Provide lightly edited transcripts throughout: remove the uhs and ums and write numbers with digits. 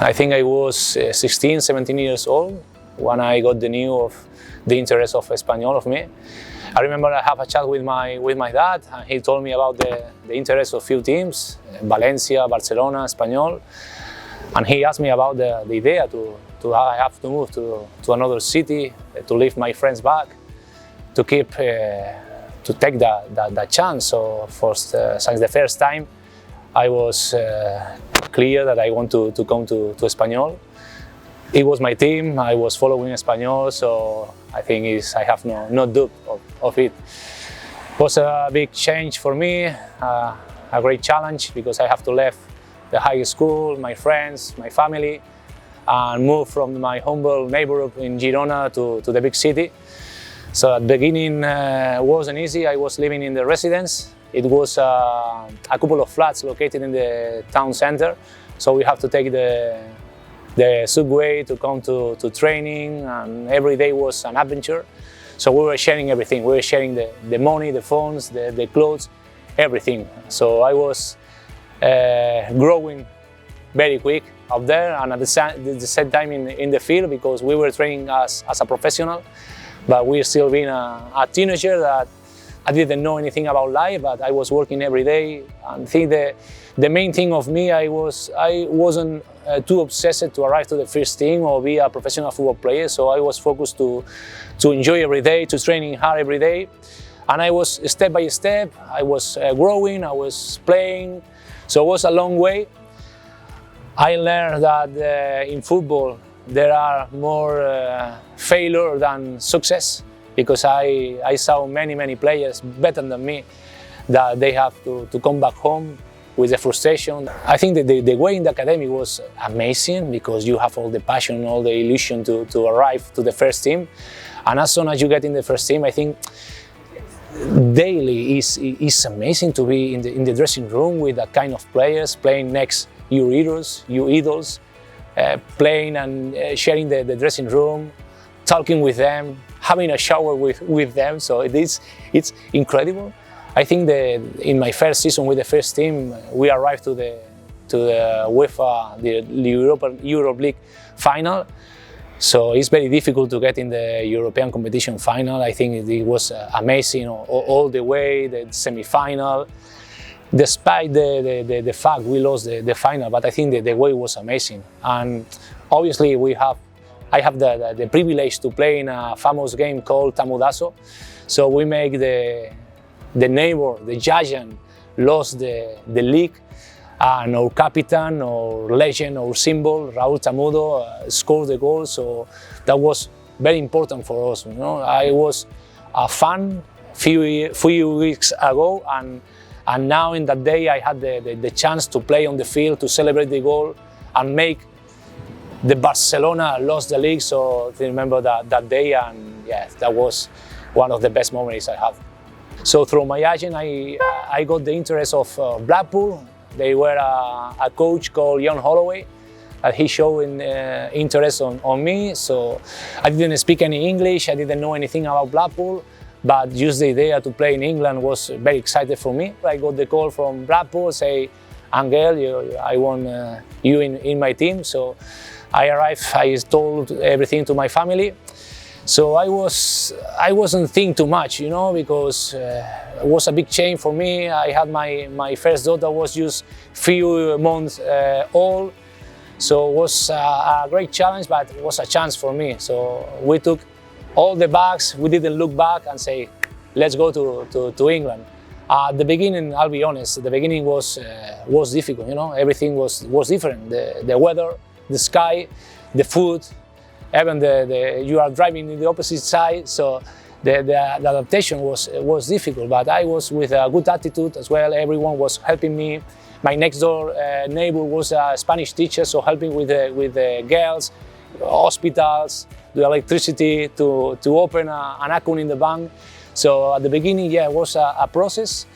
I think I was 16, 17 years old when I got the news of the interest of Espanyol of me. I remember I have a chat with my dad, and he told me about the interest of few teams, Valencia, Barcelona, Espanyol, and he asked me about the idea to I have to move to another city, to leave my friends back, to keep to take that chance. So since the first time, I was clear that I want to come to Espanyol. It was my team, I was following Espanyol, so I think I have no doubt of it. It was a big change for me, a great challenge, because I have to leave the high school, my friends, my family, and move from my humble neighborhood in Girona to the big city. So at the beginning wasn't easy. I was living in the residence. It was a couple of flats located in the town center, so we have to take the subway to come to training, and every day was an adventure. So we were sharing everything. We were sharing the money, the phones, the clothes, everything. So I was growing very quick up there, and at the same time in the field, because we were training as a professional, but we still being a teenager that I didn't know anything about life, but I was working every day. And I think the main thing of me, I wasn't too obsessed to arrive to the first team or be a professional football player. So I was focused to enjoy every day, to training hard every day. And I was step by step, I was growing, I was playing. So it was a long way. I learned that in football there are more failure than success, because I saw many players better than me that they have to come back home with the frustration. I think that the way in the academy was amazing, because you have all the passion, all the illusion to arrive to the first team. And as soon as you get in the first team, I think daily is amazing to be in the dressing room with that kind of players, playing next your idols, playing and sharing the dressing room, talking with them, having a shower with them. So it's incredible. I think that in my first season with the first team, we arrived to the UEFA, the Europe League final. So it's very difficult to get in the European competition final. I think it was amazing all the way, the semi-final. Despite the fact we lost the final, but I think the way was amazing. And obviously I have the privilege to play in a famous game called Tamudaso. So we make the neighbor, the giant, lost the league, and our captain, our legend, our symbol, Raúl Tamudo, scored the goal. So that was very important for us. You know, I was a fan few weeks ago, and now in that day I had the chance to play on the field, to celebrate the goal and make the Barcelona lost the league. So I remember that day, and yeah, that was one of the best memories I have. So through my agent, I got the interest of Blackpool. They were a coach called Ian Holloway, and he showed interest on me. So I didn't speak any English, I didn't know anything about Blackpool, but just the idea to play in England was very exciting for me. I got the call from Blackpool, say, Angel, I want you in my team. So I arrived, I told everything to my family. So I wasn't thinking too much, you know, because it was a big change for me. I had my first daughter was just few months old. So it was a great challenge, but it was a chance for me. So we took all the bags, we didn't look back and say, let's go to England. At the beginning, I'll be honest, the beginning was difficult, you know, everything was different. The weather, the sky, the food, even you are driving in the opposite side, so the adaptation was difficult, but I was with a good attitude as well. Everyone was helping me. My next door neighbor was a Spanish teacher, so helping with the girls, hospitals, the electricity, to open an account in the bank. So at the beginning, yeah, it was a process,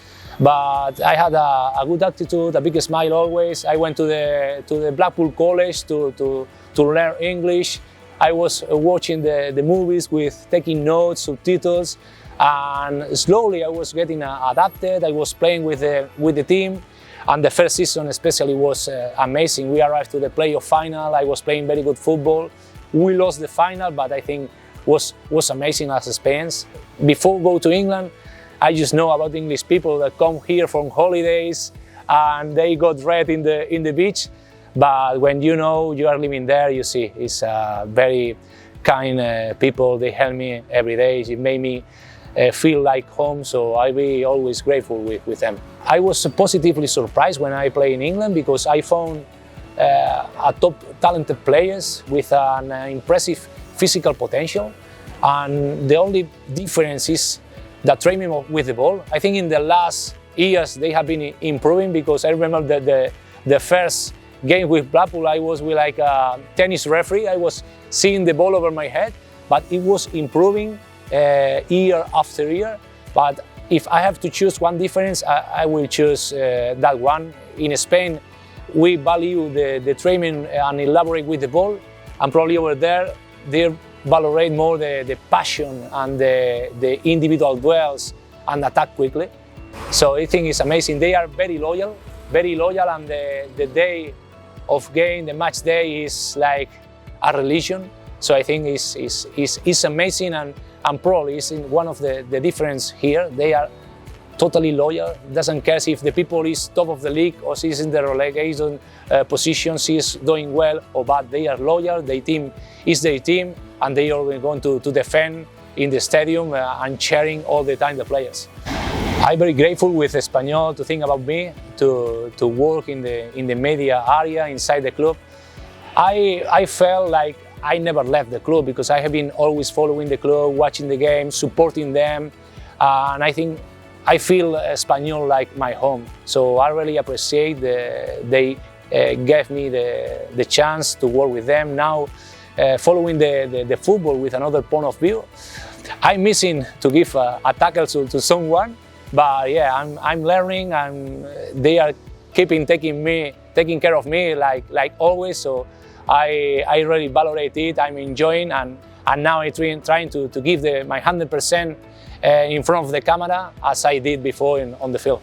but I had a good attitude, a big smile always. I went to the Blackpool College to learn English. I was watching the movies taking notes, subtitles, and slowly I was getting adapted. I was playing with the team, And the first season especially was amazing. We arrived to the playoff final. I was playing very good football. We lost the final, but I think was amazing as experience. Before go to England, I just know about English people that come here from holidays and they got red in the beach. But when you know you are living there, you see it's very kind people. They help me every day. It made me feel like home, so I'll be always grateful with them. I was positively surprised when I play in England because I found a top talented players with an impressive physical potential, and the only difference is the training with the ball. I think in the last years they have been improving, because I remember that the first game with Blackpool I was with like a tennis referee. I was seeing the ball over my head, but it was improving year after year. But if I have to choose one difference, I will choose that one. In Spain, we value the training and elaborate with the ball, and probably over there, they valorate more the passion and the individual duels and attack quickly. So I think it's amazing. They are very loyal, and the day of game, the match day is like a religion. So I think it's amazing, and probably it's one of the difference here. They are totally loyal. Doesn't care if the people is top of the league or is in the relegation position, is doing well or bad. They are loyal. Their team is their team, and they are going to defend in the stadium and cheering all the time the players. I'm very grateful with Espanyol to think about me, to work in the media area inside the club. I felt like I never left the club because I have been always following the club, watching the games, supporting them, and I think I feel Espanyol like my home. So I really appreciate they gave me the chance to work with them. Now, following the football with another point of view, I'm missing to give a tackle to someone. But yeah, I'm learning, and they are taking care of me like always. So I really valorate it. I'm enjoying, and now I'm trying to give my 100% in front of the camera as I did before on the field.